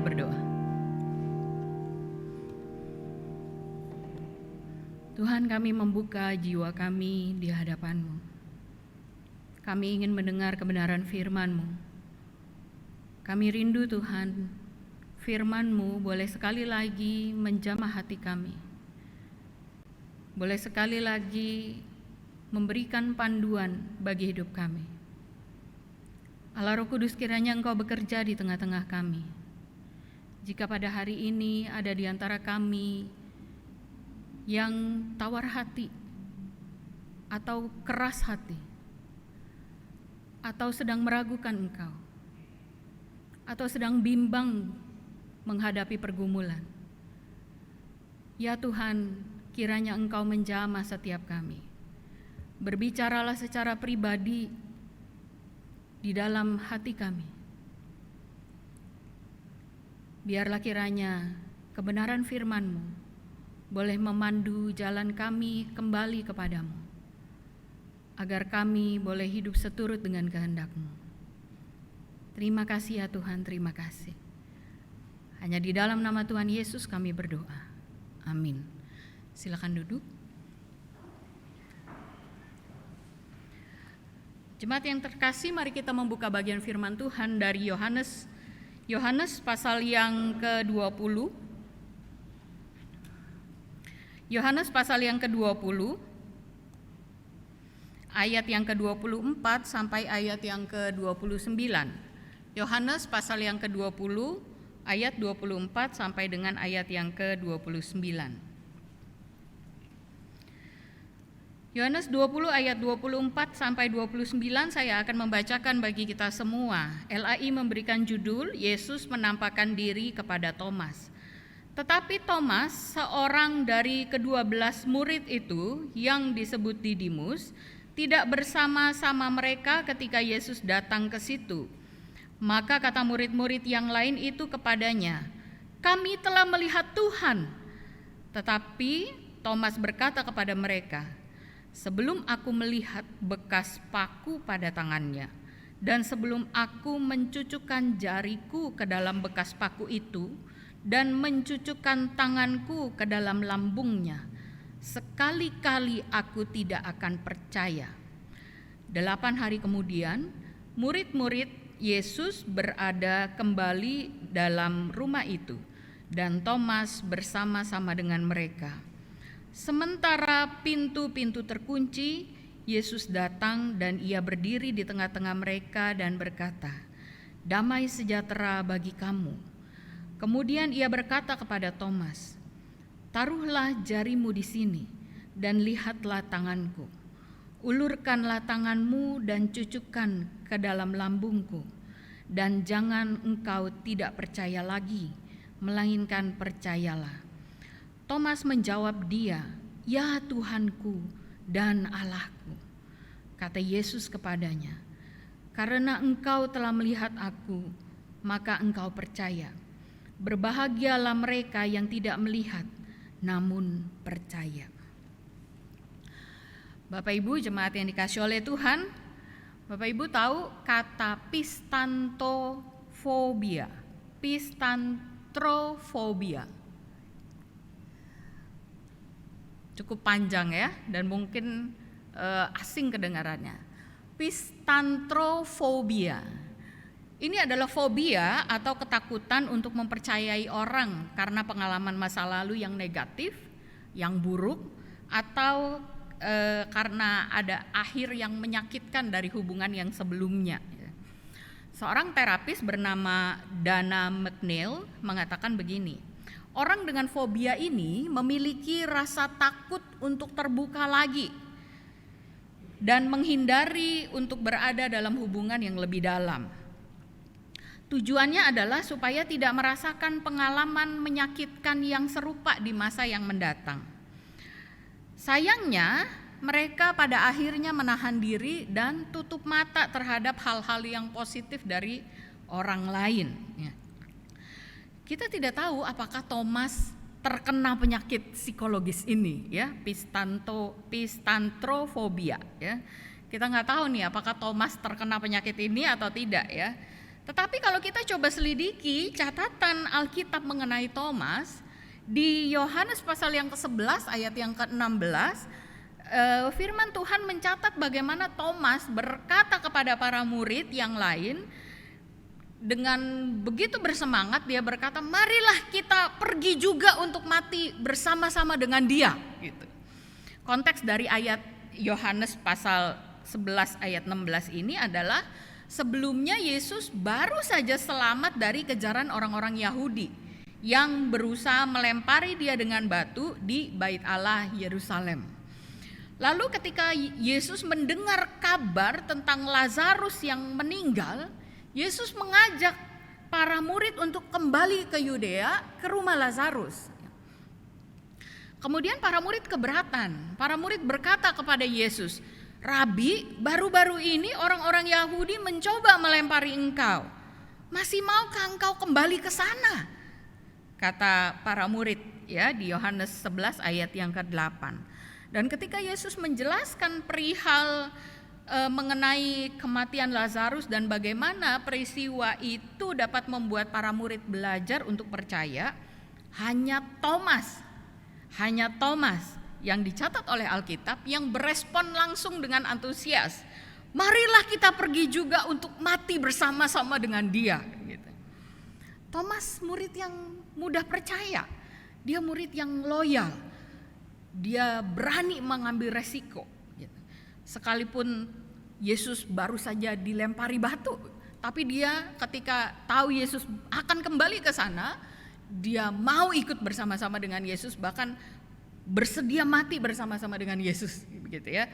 Berdoa. Tuhan, kami membuka jiwa kami di hadapan-Mu. Kami ingin mendengar kebenaran firman-Mu. Kami rindu Tuhan, firman-Mu boleh sekali lagi menjamah hati kami. Boleh sekali lagi memberikan panduan bagi hidup kami. Allah Roh Kudus, kiranya Engkau bekerja di tengah-tengah kami. Jika pada hari ini ada di antara kami yang tawar hati atau keras hati atau sedang meragukan Engkau atau sedang bimbang menghadapi pergumulan, ya Tuhan, kiranya Engkau menjamah setiap kami. Berbicaralah secara pribadi di dalam hati kami. Biarlah kiranya kebenaran firman-Mu boleh memandu jalan kami kembali kepadamu, agar kami boleh hidup seturut dengan kehendak-Mu. Terima kasih ya Tuhan, terima kasih. Hanya di dalam nama Tuhan Yesus kami berdoa. Amin. Silakan duduk. Jemaat yang terkasih, mari kita membuka bagian firman Tuhan dari Yohanes pasal yang ke-20. Yohanes pasal yang ke-20, ayat yang ke-24 sampai ayat yang ke-29. Yohanes pasal yang ke-20, ayat 24 sampai dengan ayat yang ke-29. Yohanes 20 ayat 24 sampai 29 saya akan membacakan bagi kita semua. LAI memberikan judul Yesus menampakkan diri kepada Thomas. Tetapi Thomas, seorang dari ke-12 murid itu yang disebut Didimus, tidak bersama-sama mereka ketika Yesus datang ke situ. Maka kata murid-murid yang lain itu kepadanya, "Kami telah melihat Tuhan." Tetapi Thomas berkata kepada mereka, "Sebelum aku melihat bekas paku pada tangannya, dan sebelum aku mencucukkan jariku ke dalam bekas paku itu, dan mencucukkan tanganku ke dalam lambungnya, sekali-kali aku tidak akan percaya." 8 hari kemudian, murid-murid Yesus berada kembali dalam rumah itu, dan Thomas bersama-sama dengan mereka. Sementara pintu-pintu terkunci, Yesus datang dan ia berdiri di tengah-tengah mereka dan berkata, "Damai sejahtera bagi kamu." Kemudian ia berkata kepada Thomas, "Taruhlah jarimu di sini dan lihatlah tanganku. Ulurkanlah tanganmu dan cucukkan ke dalam lambungku, dan jangan engkau tidak percaya lagi, melainkan percayalah." Thomas menjawab dia, "Ya Tuhanku dan Allahku." Kata Yesus kepadanya, "Karena engkau telah melihat aku, maka engkau percaya. Berbahagialah mereka yang tidak melihat, namun percaya." Bapak Ibu jemaat yang dikasihi oleh Tuhan, Bapak Ibu tahu kata pistantrofobia, cukup panjang ya, dan mungkin asing kedengarannya. Pistantrofobia. Ini adalah fobia atau ketakutan untuk mempercayai orang karena pengalaman masa lalu yang negatif, yang buruk, atau karena ada akhir yang menyakitkan dari hubungan yang sebelumnya. Seorang terapis bernama Dana McNeil mengatakan begini, orang dengan fobia ini memiliki rasa takut untuk terbuka lagi dan menghindari untuk berada dalam hubungan yang lebih dalam. Tujuannya adalah supaya tidak merasakan pengalaman menyakitkan yang serupa di masa yang mendatang. Sayangnya, mereka pada akhirnya menahan diri dan tutup mata terhadap hal-hal yang positif dari orang lain. Kita tidak tahu apakah Thomas terkena penyakit psikologis ini, ya, pistantrofobia. Ya. Kita nggak tahu nih apakah Thomas terkena penyakit ini atau tidak, ya. Tetapi kalau kita coba selidiki catatan Alkitab mengenai Thomas, di Yohanes pasal yang ke-11 ayat yang ke-16, firman Tuhan mencatat bagaimana Thomas berkata kepada para murid yang lain, dengan begitu bersemangat dia berkata, marilah kita pergi juga untuk mati bersama-sama dengan dia. Gitu. Konteks dari ayat Yohanes pasal 11 ayat 16 ini adalah sebelumnya Yesus baru saja selamat dari kejaran orang-orang Yahudi yang berusaha melempari dia dengan batu di Bait Allah Yerusalem. Lalu ketika Yesus mendengar kabar tentang Lazarus yang meninggal, Yesus mengajak para murid untuk kembali ke Yudea, ke rumah Lazarus. Kemudian para murid keberatan. Para murid berkata kepada Yesus, "Rabi, baru-baru ini orang-orang Yahudi mencoba melempari engkau. Masih maukah engkau kembali ke sana?" Kata para murid ya di Yohanes 11 ayat yang ke-8. Dan ketika Yesus menjelaskan perihal mengenai kematian Lazarus dan bagaimana peristiwa itu dapat membuat para murid belajar untuk percaya, hanya Thomas yang dicatat oleh Alkitab yang berespon langsung dengan antusias. Marilah kita pergi juga untuk mati bersama-sama dengan dia. Gitu. Thomas murid yang mudah percaya, dia murid yang loyal, dia berani mengambil resiko. Sekalipun Yesus baru saja dilempari batu, tapi dia ketika tahu Yesus akan kembali ke sana, dia mau ikut bersama-sama dengan Yesus, bahkan bersedia mati bersama-sama dengan Yesus, begitu ya.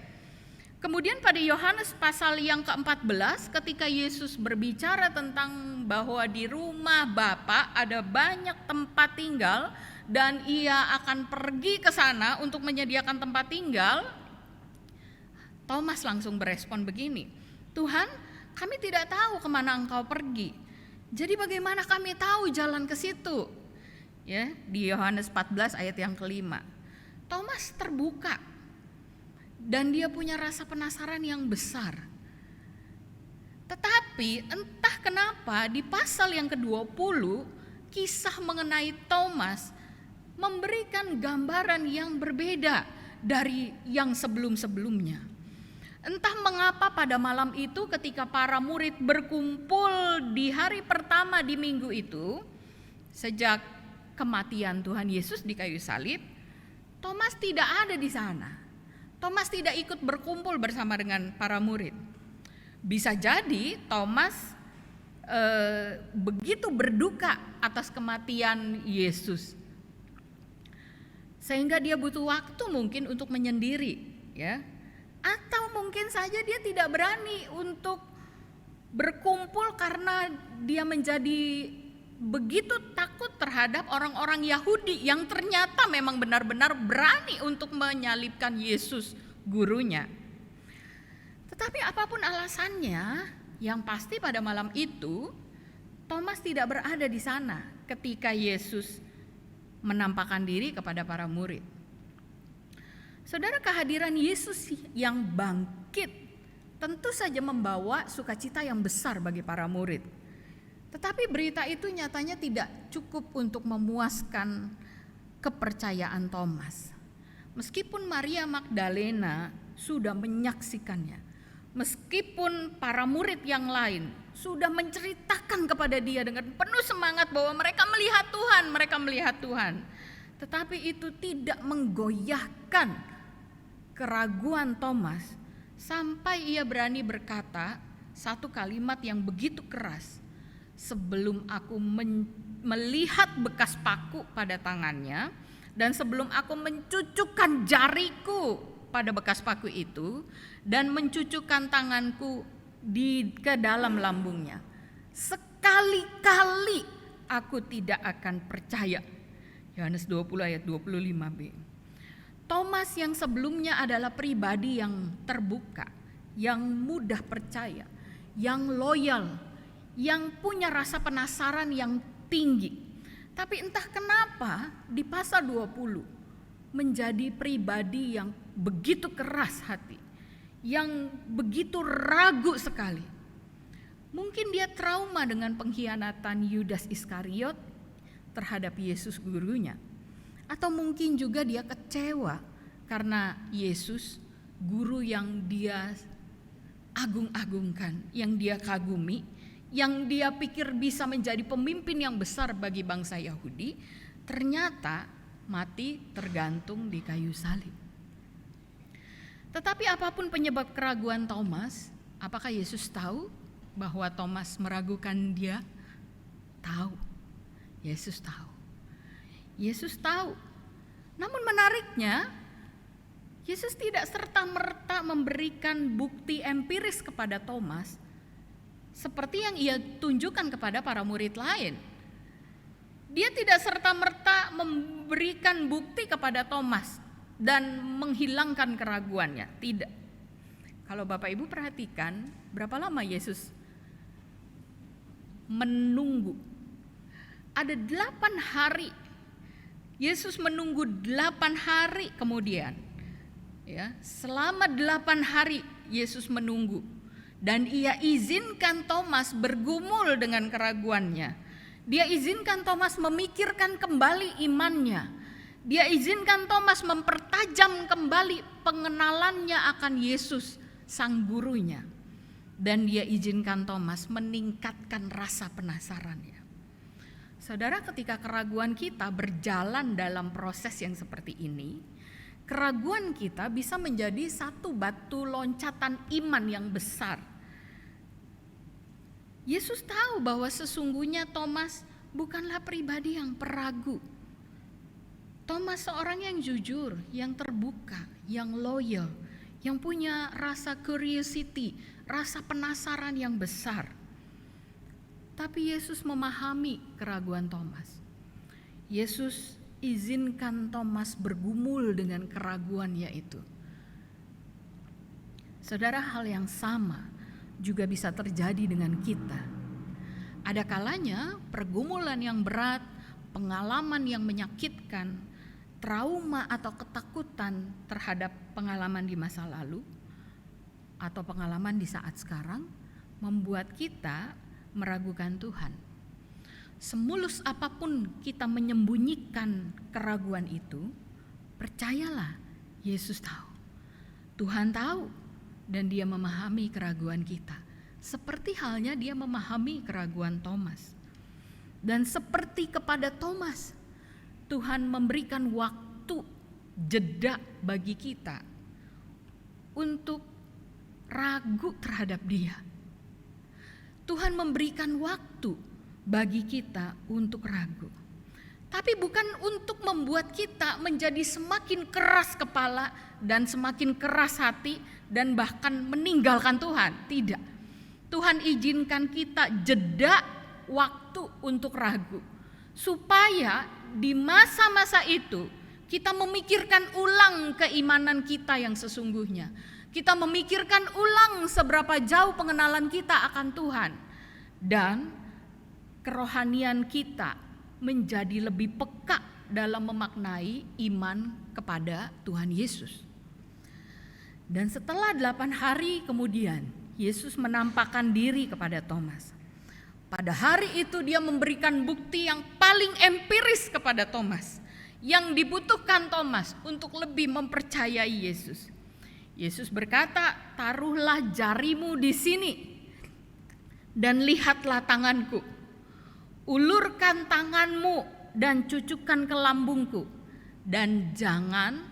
Kemudian pada Yohanes pasal yang ke-14, ketika Yesus berbicara tentang bahwa di rumah Bapa ada banyak tempat tinggal dan ia akan pergi ke sana untuk menyediakan tempat tinggal, Thomas langsung berespon begini, "Tuhan, kami tidak tahu kemana engkau pergi. Jadi bagaimana kami tahu jalan ke situ?" Ya, di Yohanes 14 ayat yang ke-5. Thomas terbuka dan dia punya rasa penasaran yang besar. Tetapi entah kenapa di pasal yang ke-20 kisah mengenai Thomas memberikan gambaran yang berbeda dari yang sebelum-sebelumnya. Entah mengapa pada malam itu ketika para murid berkumpul di hari pertama di minggu itu, sejak kematian Tuhan Yesus di kayu salib, Thomas tidak ada di sana. Thomas tidak ikut berkumpul bersama dengan para murid. Bisa jadi Thomas begitu berduka atas kematian Yesus, sehingga dia butuh waktu mungkin untuk menyendiri, ya. Atau mungkin saja dia tidak berani untuk berkumpul karena dia menjadi begitu takut terhadap orang-orang Yahudi yang ternyata memang benar-benar berani untuk menyalibkan Yesus gurunya. Tetapi apapun alasannya, yang pasti pada malam itu Thomas tidak berada di sana ketika Yesus menampakkan diri kepada para murid. Saudara, kehadiran Yesus yang bangkit tentu saja membawa sukacita yang besar bagi para murid. Tetapi berita itu nyatanya tidak cukup untuk memuaskan kepercayaan Thomas. Meskipun Maria Magdalena sudah menyaksikannya, meskipun para murid yang lain sudah menceritakan kepada dia dengan penuh semangat bahwa mereka melihat Tuhan, tetapi itu tidak menggoyahkan keraguan Thomas sampai ia berani berkata satu kalimat yang begitu keras, "Sebelum aku melihat bekas paku pada tangannya dan sebelum aku mencucukkan jariku pada bekas paku itu dan mencucukkan tanganku ke dalam lambungnya, sekali-kali aku tidak akan percaya." Yohanes 20 ayat 25b. Thomas yang sebelumnya adalah pribadi yang terbuka, yang mudah percaya, yang loyal, yang punya rasa penasaran yang tinggi. Tapi entah kenapa di pasal 20 menjadi pribadi yang begitu keras hati, yang begitu ragu sekali. Mungkin dia trauma dengan pengkhianatan Yudas Iskariot terhadap Yesus gurunya. Atau mungkin juga dia kecewa karena Yesus, guru yang dia agung-agungkan, yang dia kagumi, yang dia pikir bisa menjadi pemimpin yang besar bagi bangsa Yahudi, ternyata mati tergantung di kayu salib. Tetapi apapun penyebab keraguan Thomas, apakah Yesus tahu bahwa Thomas meragukan dia? Tahu. Yesus tahu. Yesus tahu. Namun menariknya, Yesus tidak serta-merta memberikan bukti empiris kepada Thomas seperti yang ia tunjukkan kepada para murid lain. Dia tidak serta-merta memberikan bukti kepada Thomas dan menghilangkan keraguannya. Tidak. Kalau Bapak Ibu perhatikan, berapa lama Yesus menunggu? Ada 8 hari. Yesus menunggu 8 hari kemudian. Ya, selama 8 hari Yesus menunggu. Dan ia izinkan Thomas bergumul dengan keraguannya. Dia izinkan Thomas memikirkan kembali imannya. Dia izinkan Thomas mempertajam kembali pengenalannya akan Yesus, sang gurunya. Dan dia izinkan Thomas meningkatkan rasa penasarannya. Saudara, ketika keraguan kita berjalan dalam proses yang seperti ini, keraguan kita bisa menjadi satu batu loncatan iman yang besar. Yesus tahu bahwa sesungguhnya Thomas bukanlah pribadi yang peragu. Thomas seorang yang jujur, yang terbuka, yang loyal, yang punya rasa curiosity, rasa penasaran yang besar. Tapi Yesus memahami keraguan Thomas. Yesus izinkan Thomas bergumul dengan keraguannya itu. Saudara, hal yang sama juga bisa terjadi dengan kita. Ada kalanya pergumulan yang berat, pengalaman yang menyakitkan, trauma atau ketakutan terhadap pengalaman di masa lalu atau pengalaman di saat sekarang membuat kita meragukan Tuhan. Semulus apapun kita menyembunyikan keraguan itu, percayalah, Yesus tahu. Tuhan tahu dan dia memahami keraguan kita. Seperti halnya dia memahami keraguan Thomas. Dan seperti kepada Thomas, Tuhan memberikan waktu jeda bagi kita untuk ragu terhadap dia. Tuhan memberikan waktu bagi kita untuk ragu. Tapi bukan untuk membuat kita menjadi semakin keras kepala dan semakin keras hati dan bahkan meninggalkan Tuhan. Tidak. Tuhan izinkan kita jeda waktu untuk ragu. Supaya di masa-masa itu kita memikirkan ulang keimanan kita yang sesungguhnya. Kita memikirkan ulang seberapa jauh pengenalan kita akan Tuhan. Dan kerohanian kita menjadi lebih peka dalam memaknai iman kepada Tuhan Yesus. Dan setelah 8 hari kemudian, Yesus menampakkan diri kepada Thomas. Pada hari itu dia memberikan bukti yang paling empiris kepada Thomas, yang dibutuhkan Thomas untuk lebih mempercayai Yesus. Yesus berkata, "Taruhlah jarimu di sini dan lihatlah tanganku. Ulurkan tanganmu dan cucukkan ke lambungku, dan jangan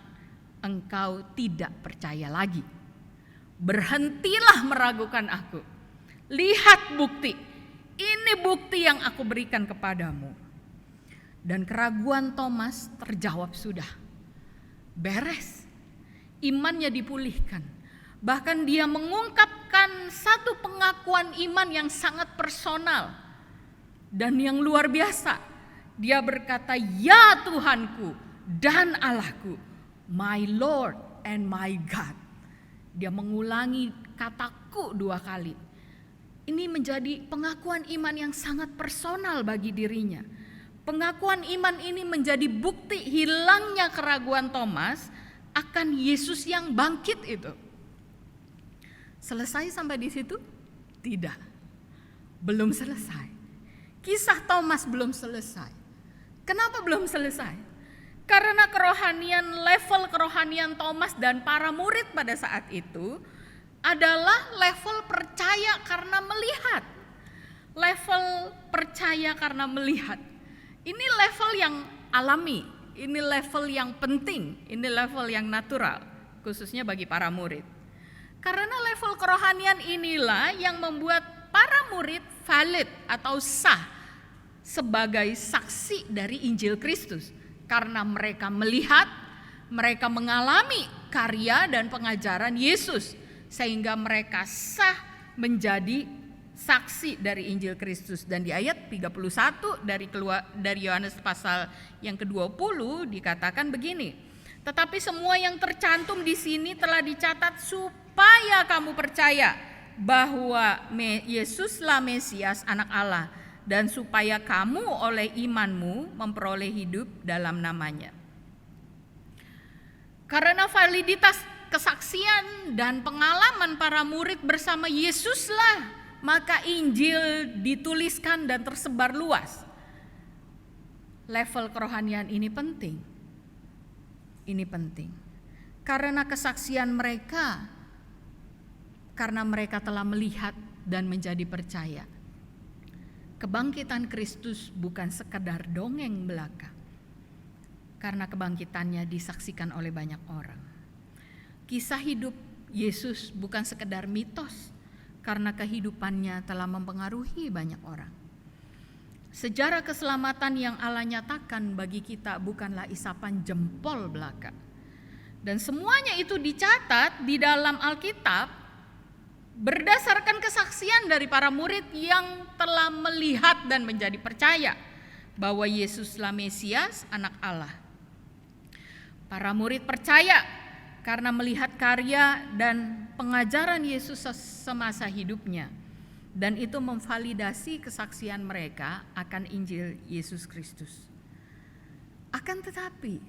engkau tidak percaya lagi. Berhentilah meragukan aku. Lihat bukti. Ini bukti yang aku berikan kepadamu." Dan keraguan Thomas terjawab sudah. Beres. Imannya dipulihkan. Bahkan dia mengungkapkan satu pengakuan iman yang sangat personal dan yang luar biasa. Dia berkata, "Ya Tuhanku dan Allahku, my Lord and my God." Dia mengulangi kataku 2 kali. Ini menjadi pengakuan iman yang sangat personal bagi dirinya. Pengakuan iman ini menjadi bukti hilangnya keraguan Thomas akan Yesus yang bangkit itu. Selesai sampai di situ? Tidak. belum selesai. Kisah Thomas belum selesai. Kenapa belum selesai? Karena level kerohanian Thomas dan para murid pada saat itu adalah level percaya karena melihat. Level percaya karena melihat. Ini level yang alami, ini level yang penting, ini level yang natural, khususnya bagi para murid. Karena level kerohanian inilah yang membuat para murid valid atau sah sebagai saksi dari Injil Kristus. Karena mereka melihat, mereka mengalami karya dan pengajaran Yesus, sehingga mereka sah menjadi saksi dari Injil Kristus. Dan di ayat 31 dari Yohanes pasal yang ke-20 dikatakan begini, tetapi semua yang tercantum di sini telah dicatat supaya kamu percaya bahwa Yesuslah Mesias, Anak Allah, dan supaya kamu oleh imanmu memperoleh hidup dalam namanya. Karena validitas kesaksian dan pengalaman para murid bersama Yesuslah, maka Injil dituliskan dan tersebar luas. Level kerohanian ini penting. Ini penting. Karena kesaksian mereka, karena mereka telah melihat dan menjadi percaya. Kebangkitan Kristus bukan sekadar dongeng belaka, karena kebangkitannya disaksikan oleh banyak orang. Kisah hidup Yesus bukan sekedar mitos, karena kehidupannya telah mempengaruhi banyak orang. Sejarah keselamatan yang Allah nyatakan bagi kita bukanlah isapan jempol belaka. Dan semuanya itu dicatat di dalam Alkitab berdasarkan kesaksian dari para murid yang telah melihat dan menjadi percaya bahwa Yesuslah Mesias, Anak Allah. Para murid percaya karena melihat karya dan pengajaran Yesus semasa hidupnya, dan itu memvalidasi kesaksian mereka akan Injil Yesus Kristus. Akan tetapi,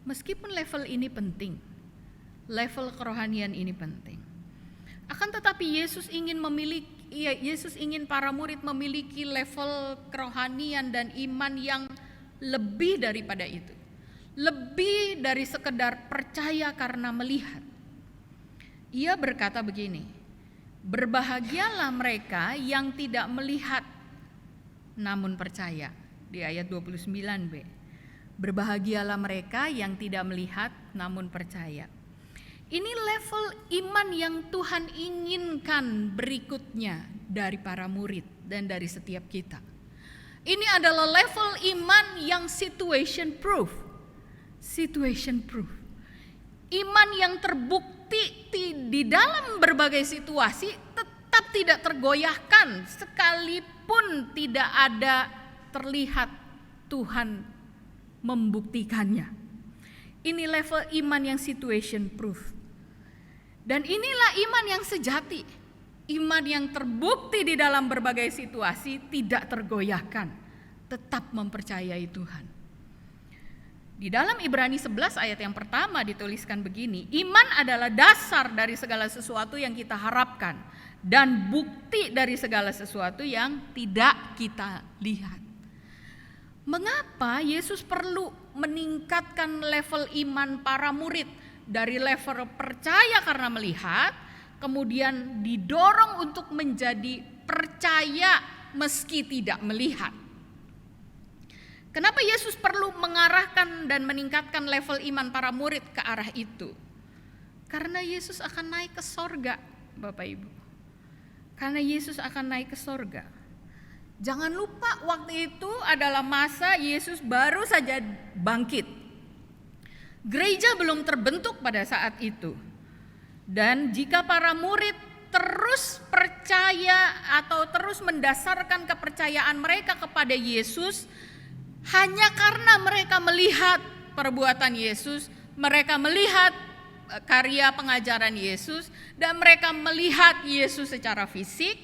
meskipun level ini penting, level kerohanian ini penting, akan tetapi Yesus ingin para murid memiliki level kerohanian dan iman yang lebih daripada itu. Lebih dari sekedar percaya karena melihat. Ia berkata begini, berbahagialah mereka yang tidak melihat namun percaya. Di ayat 29b. Berbahagialah mereka yang tidak melihat namun percaya. Ini level iman yang Tuhan inginkan berikutnya dari para murid dan dari setiap kita. Ini adalah level iman yang situation proof. Situation proof. Iman yang terbukti di dalam berbagai situasi tetap tidak tergoyahkan sekalipun tidak ada terlihat Tuhan membuktikannya. Ini level iman yang situation proof. Dan inilah iman yang sejati. Iman yang terbukti di dalam berbagai situasi tidak tergoyahkan, tetap mempercayai Tuhan. Di dalam Ibrani 11 ayat yang pertama dituliskan begini, iman adalah dasar dari segala sesuatu yang kita harapkan dan bukti dari segala sesuatu yang tidak kita lihat. Mengapa Yesus perlu meningkatkan level iman para murid dari level percaya karena melihat, kemudian didorong untuk menjadi percaya meski tidak melihat? Kenapa Yesus perlu mengarahkan dan meningkatkan level iman para murid ke arah itu? Karena Yesus akan naik ke sorga, Bapak Ibu. Karena Yesus akan naik ke sorga. Jangan lupa waktu itu adalah masa Yesus baru saja bangkit. Gereja belum terbentuk pada saat itu. Dan jika para murid terus percaya atau terus mendasarkan kepercayaan mereka kepada Yesus, hanya karena mereka melihat perbuatan Yesus, mereka melihat karya pengajaran Yesus, dan mereka melihat Yesus secara fisik,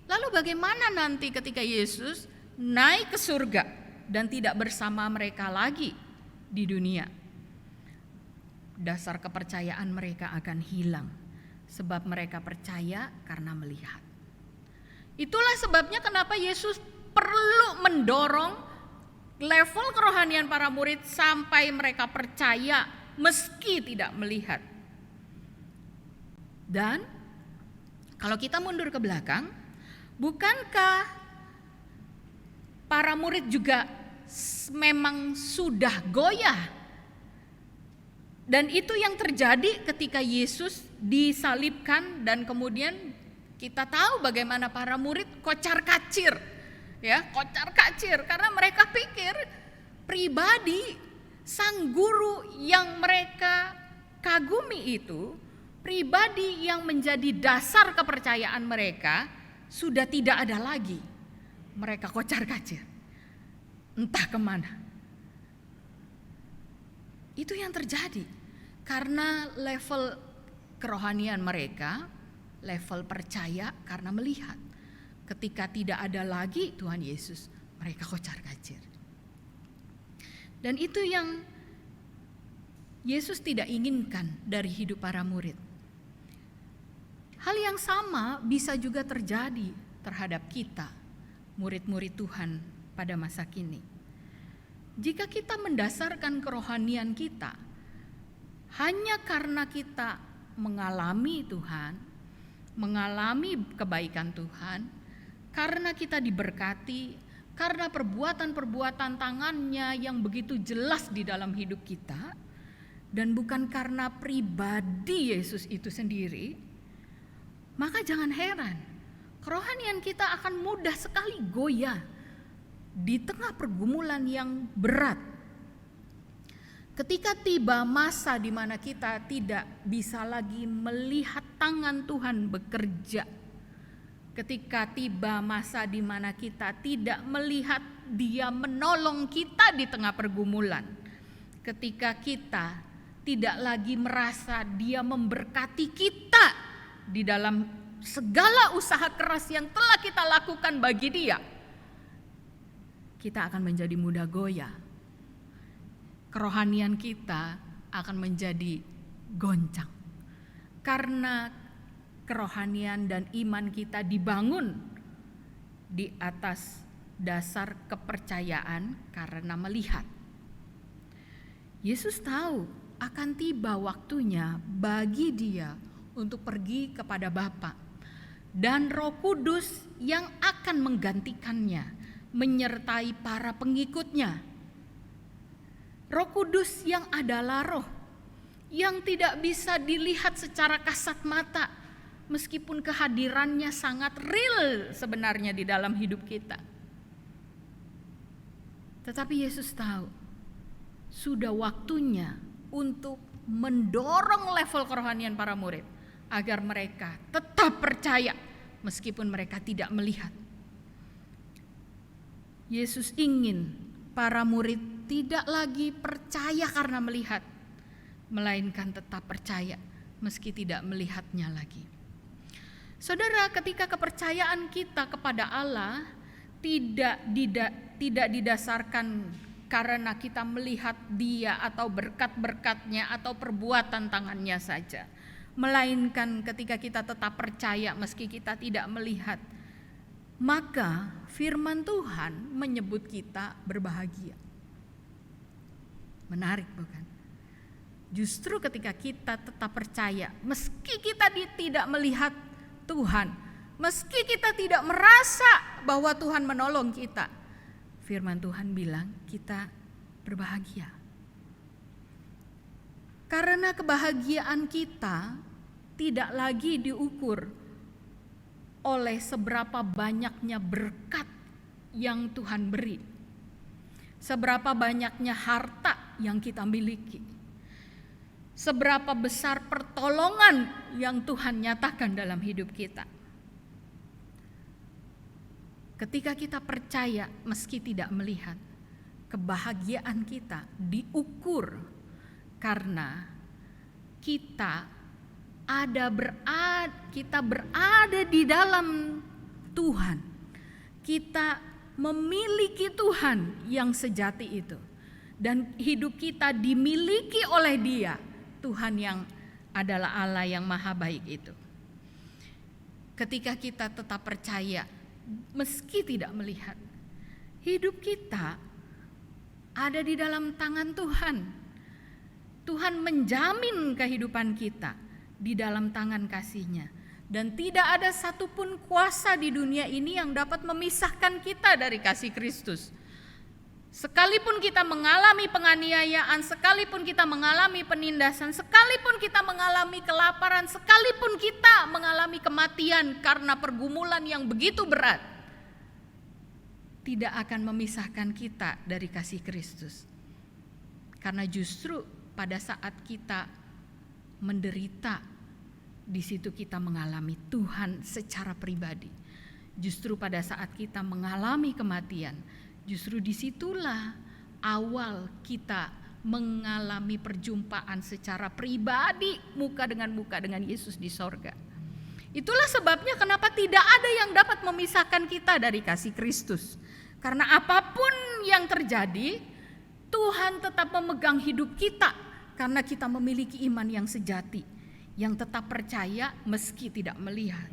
lalu bagaimana nanti ketika Yesus naik ke surga dan tidak bersama mereka lagi di dunia? Dasar kepercayaan mereka akan hilang, sebab mereka percaya karena melihat. Itulah sebabnya kenapa Yesus perlu mendorong level kerohanian para murid sampai mereka percaya meski tidak melihat. Dan kalau kita mundur ke belakang, bukankah para murid juga memang sudah goyah? Dan itu yang terjadi ketika Yesus disalibkan, dan kemudian kita tahu bagaimana para murid kocar-kacir, ya, kocar-kacir karena mereka pikir pribadi sang guru yang mereka kagumi itu, pribadi yang menjadi dasar kepercayaan mereka, sudah tidak ada lagi. Mereka kocar-kacir, entah kemana. Itu yang terjadi karena level kerohanian mereka, level percaya karena melihat. Ketika tidak ada lagi Tuhan Yesus, mereka kocar-kacir. Dan itu yang Yesus tidak inginkan dari hidup para murid. Hal yang sama bisa juga terjadi terhadap kita, murid-murid Tuhan pada masa kini. Jika kita mendasarkan kerohanian kita hanya karena kita mengalami Tuhan, mengalami kebaikan Tuhan, karena kita diberkati, karena perbuatan-perbuatan tangannya yang begitu jelas di dalam hidup kita, dan bukan karena pribadi Yesus itu sendiri, maka jangan heran kerohanian kita akan mudah sekali goyah di tengah pergumulan yang berat. Ketika tiba masa di mana kita tidak bisa lagi melihat tangan Tuhan bekerja, ketika tiba masa di mana kita tidak melihat Dia menolong kita di tengah pergumulan, ketika kita tidak lagi merasa Dia memberkati kita di dalam segala usaha keras yang telah kita lakukan bagi Dia, kita akan menjadi mudah goyah. Kerohanian kita akan menjadi goncang karena kerohanian dan iman kita dibangun di atas dasar kepercayaan karena melihat. Yesus tahu akan tiba waktunya bagi Dia untuk pergi kepada Bapa, dan Roh Kudus yang akan menggantikannya menyertai para pengikutnya. Roh Kudus yang adalah roh yang tidak bisa dilihat secara kasat mata, meskipun kehadirannya sangat real sebenarnya di dalam hidup kita. Tetapi Yesus tahu sudah waktunya untuk mendorong level kerohanian para murid agar mereka tetap percaya meskipun mereka tidak melihat. Yesus ingin para murid tidak lagi percaya karena melihat, melainkan tetap percaya meski tidak melihatnya lagi. Saudara, ketika kepercayaan kita kepada Allah tidak didasarkan karena kita melihat Dia atau berkat-berkatnya atau perbuatan tangannya saja, melainkan ketika kita tetap percaya meski kita tidak melihat, maka firman Tuhan menyebut kita berbahagia. Menarik bukan? Justru ketika kita tetap percaya, meski kita tidak melihat Tuhan, meski kita tidak merasa bahwa Tuhan menolong kita, firman Tuhan bilang kita berbahagia. Karena kebahagiaan kita tidak lagi diukur oleh seberapa banyaknya berkat yang Tuhan beri, seberapa banyaknya harta yang kita miliki, seberapa besar pertolongan yang Tuhan nyatakan dalam hidup kita. Ketika kita percaya meski tidak melihat, kebahagiaan kita diukur karena kita berada di dalam Tuhan. Kita memiliki Tuhan yang sejati itu, dan hidup kita dimiliki oleh Dia, Tuhan yang adalah Allah yang maha baik itu. Ketika kita tetap percaya meski tidak melihat. Hidup kita ada di dalam tangan Tuhan. Tuhan menjamin kehidupan kita di dalam tangan kasih-Nya. Dan tidak ada satupun kuasa di dunia ini yang dapat memisahkan kita dari kasih Kristus. Sekalipun kita mengalami penganiayaan, sekalipun kita mengalami penindasan, sekalipun kita mengalami kelaparan, sekalipun kita mengalami kematian karena pergumulan yang begitu berat, tidak akan memisahkan kita dari kasih Kristus. Karena justru pada saat kita menderita, di situ kita mengalami Tuhan secara pribadi. Justru pada saat kita mengalami kematian, justru disitulah awal kita mengalami perjumpaan secara pribadi muka dengan Yesus di sorga. Itulah sebabnya kenapa tidak ada yang dapat memisahkan kita dari kasih Kristus. Karena apapun yang terjadi, Tuhan tetap memegang hidup kita karena kita memiliki iman yang sejati, yang tetap percaya meski tidak melihat.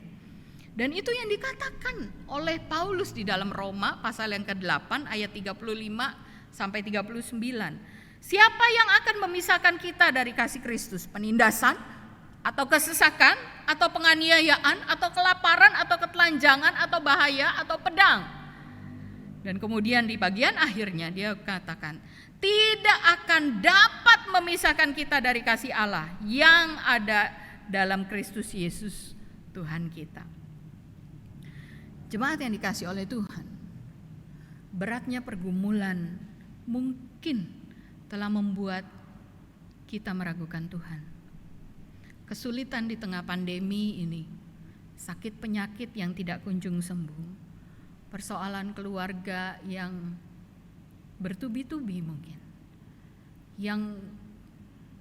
Dan itu yang dikatakan oleh Paulus di dalam Roma pasal yang ke-8 ayat 35 sampai 39. Siapa yang akan memisahkan kita dari kasih Kristus? Penindasan atau kesesakan atau penganiayaan atau kelaparan atau ketelanjangan atau bahaya atau pedang? Dan kemudian di bagian akhirnya dia katakan, tidak akan dapat memisahkan kita dari kasih Allah yang ada dalam Kristus Yesus Tuhan kita. Jemaat yang dikasihi oleh Tuhan, beratnya pergumulan mungkin telah membuat kita meragukan Tuhan. Kesulitan di tengah pandemi ini, sakit penyakit yang tidak kunjung sembuh, persoalan keluarga yang bertubi-tubi mungkin, yang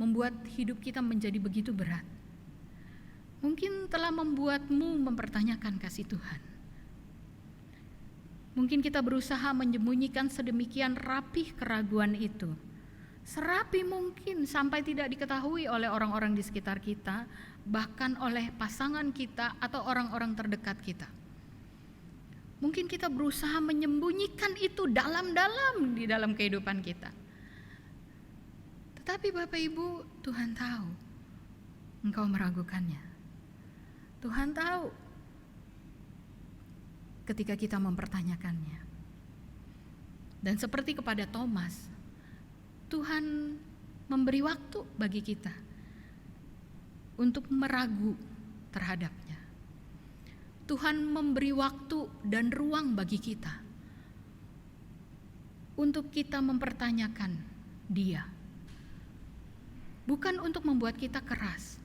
membuat hidup kita menjadi begitu berat, mungkin telah membuatmu mempertanyakan kasih Tuhan. Mungkin kita berusaha menyembunyikan sedemikian rapih keraguan itu, serapi mungkin sampai tidak diketahui oleh orang-orang di sekitar kita, bahkan oleh pasangan kita atau orang-orang terdekat kita. Mungkin kita berusaha menyembunyikan itu dalam-dalam di dalam kehidupan kita. Tetapi Bapak Ibu, Tuhan tahu engkau meragukannya. Tuhan tahu ketika kita mempertanyakannya. Dan seperti kepada Thomas, Tuhan memberi waktu bagi kita untuk meragu terhadapnya. Tuhan memberi waktu dan ruang bagi kita untuk kita mempertanyakan Dia. Bukan untuk membuat kita keras,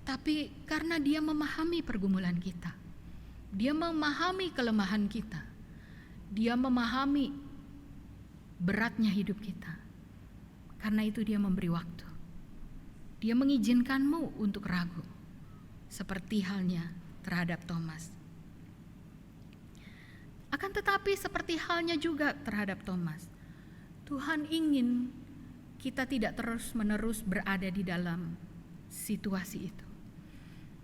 tapi karena Dia memahami pergumulan kita. Dia memahami kelemahan kita. Dia memahami beratnya hidup kita. Karena itu Dia memberi waktu. Dia mengizinkanmu untuk ragu, seperti halnya terhadap Thomas. Akan tetapi seperti halnya juga terhadap Thomas, Tuhan ingin kita tidak terus-menerus berada di dalam situasi itu.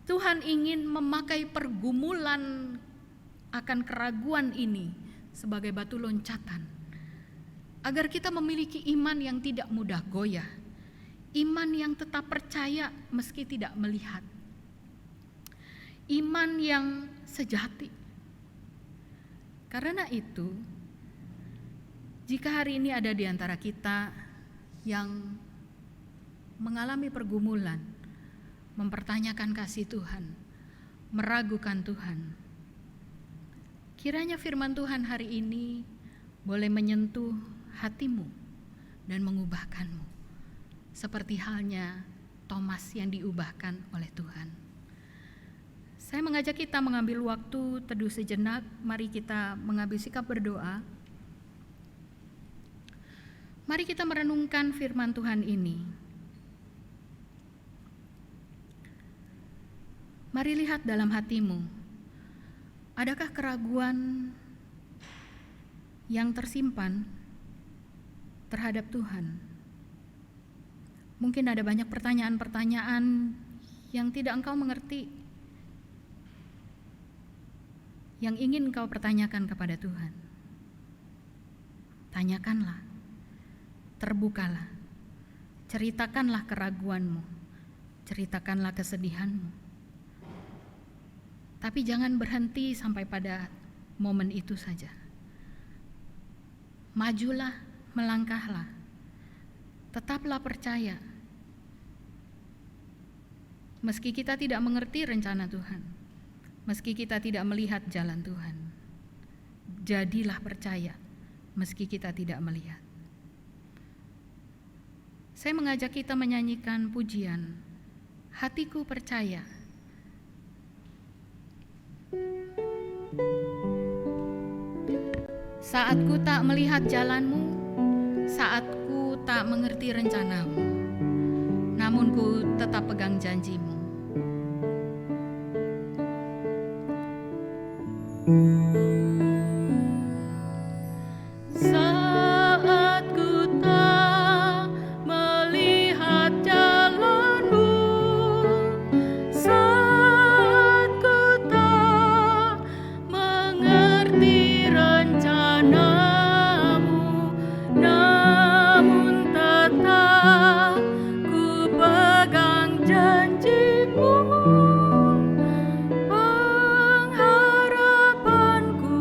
Tuhan ingin memakai pergumulan akan keraguan ini sebagai batu loncatan, agar kita memiliki iman yang tidak mudah goyah, iman yang tetap percaya meski tidak melihat, iman yang sejati. Karena itu, jika hari ini ada di antara kita yang mengalami pergumulan, mempertanyakan kasih Tuhan, meragukan Tuhan, kiranya firman Tuhan hari ini boleh menyentuh hatimu dan mengubahkanmu, seperti halnya Thomas yang diubahkan oleh Tuhan. Saya mengajak kita mengambil waktu teduh sejenak. Mari kita mengambil sikap berdoa. Mari kita merenungkan firman Tuhan ini. Mari lihat dalam hatimu, adakah keraguan yang tersimpan terhadap Tuhan? Mungkin ada banyak pertanyaan-pertanyaan yang tidak engkau mengerti, yang ingin kau pertanyakan kepada Tuhan? Tanyakanlah, terbukalah, ceritakanlah keraguanmu, ceritakanlah kesedihanmu. Tapi jangan berhenti sampai pada momen itu saja. Majulah, melangkahlah, tetaplah percaya. Meski kita tidak mengerti rencana Tuhan, meski kita tidak melihat jalan Tuhan, jadilah percaya meski kita tidak melihat. Saya mengajak kita menyanyikan pujian Hatiku Percaya. Saat ku tak melihat jalanmu, saat ku tak mengerti rencanamu, namun ku tetap pegang janjimu. Saat ku tak melihat jalanmu, saat ku tak mengerti rencanamu, namun tetap ku pegang janjimu. Pengharapanku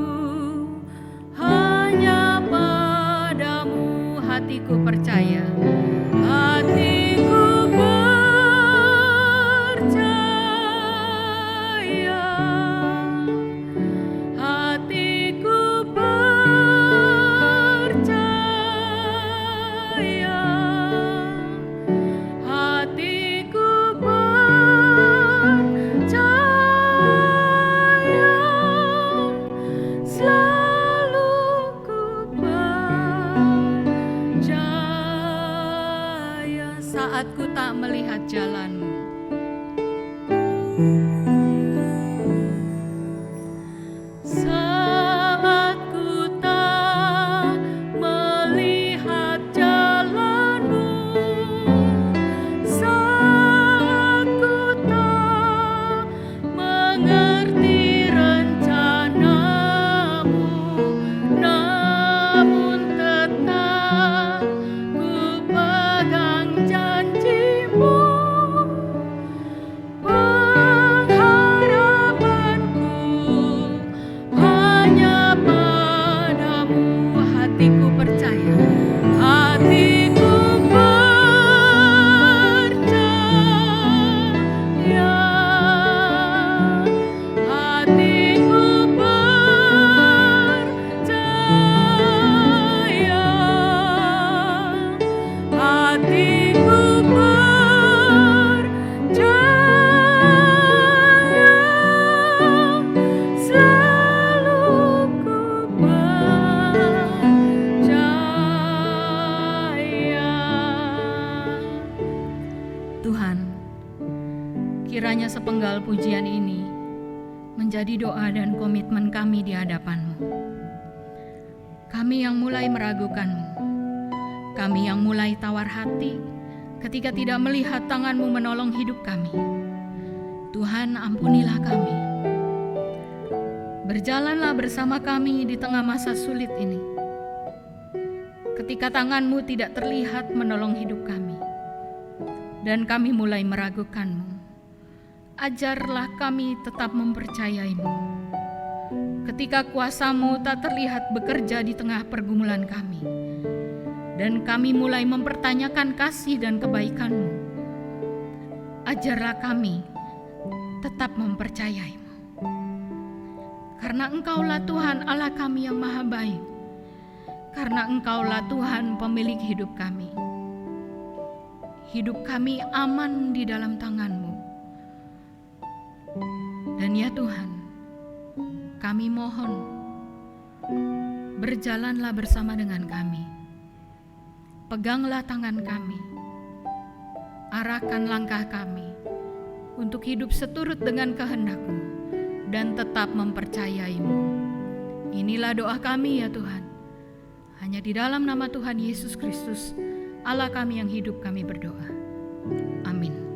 hanya padamu, hatiku percaya. Hatiku percaya, hatiku percaya, hatiku percaya, selalu ku percaya. Saat ku tak melihat jalanmu, saat ku tak melihat jalanmu, saat ku tak mengerti rencanamu, namun tetap ku pegang janjimu. Pengharapanku hanya padamu, hatiku percaya. Hatiku percaya, hatiku percaya, hatiku percaya, selalu ku percaya. Tuhan, kiranya sepenggal pujian ini menjadi doa dan komitmen kami di hadapan-Mu. Kami yang mulai meragukan-Mu, kami yang mulai tawar hati ketika tidak melihat tangan-Mu menolong hidup kami. Tuhan, ampunilah kami. Berjalanlah bersama kami di tengah masa sulit ini. Ketika tangan-Mu tidak terlihat menolong hidup kami, dan kami mulai meragukan-Mu, ajarlah kami tetap mempercayai-Mu. Ketika kuasa-Mu tak terlihat bekerja di tengah pergumulan kami, dan kami mulai mempertanyakan kasih dan kebaikan-Mu, ajarlah kami tetap mempercayai-Mu. Karena Engkaulah Tuhan Allah kami yang maha baik, karena Engkaulah Tuhan pemilik hidup kami. Hidup kami aman di dalam tangan-Mu. Dan ya Tuhan, kami mohon, berjalanlah bersama dengan kami. Peganglah tangan kami, arahkan langkah kami untuk hidup seturut dengan kehendak-Mu dan tetap mempercayai-Mu. Inilah doa kami ya Tuhan. Hanya di dalam nama Tuhan Yesus Kristus, Allah kami yang hidup, kami berdoa. Amin.